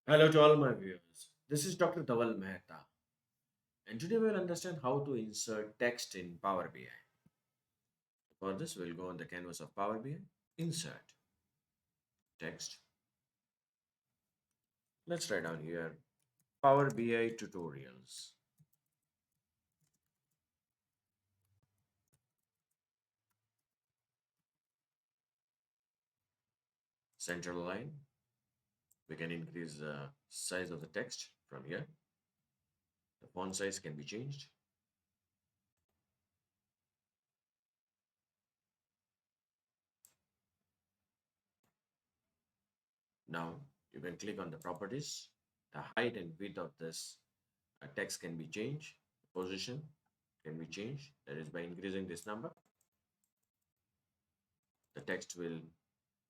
Hello to all my viewers. This is Dr. Dhaval Maheta, and today we'll understand how to insert text in Power BI. For this, we'll go on the canvas of Power BI, insert text. Let's write down here Power BI tutorials, central line. We can increase the size of the text from here. The font size can be changed. Now you can click on the properties. The height and width of this text can be changed. Position can be changed. That is by increasing this number. The text will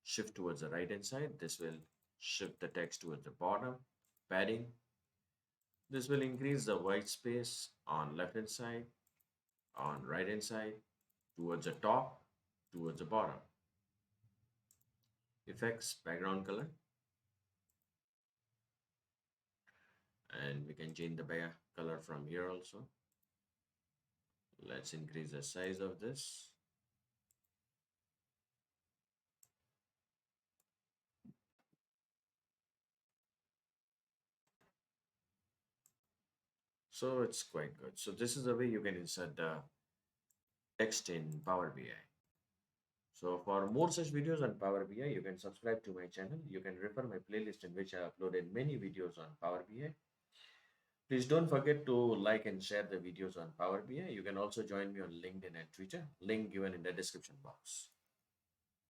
shift towards the right hand side. This will shift the text towards the bottom. Padding. This will increase the white space on left hand side, on right hand side, towards the top, towards the bottom. Effects, background color. And we can change the background color from here also. Let's increase the size of this. So it's quite good. So this is the way you can insert the text in Power BI. So for more such videos on Power BI, you can subscribe to my channel. You can refer my playlist in which I uploaded many videos on Power BI. Please don't forget to like and share the videos on Power BI. You can also join me on LinkedIn and Twitter, link given in the description box.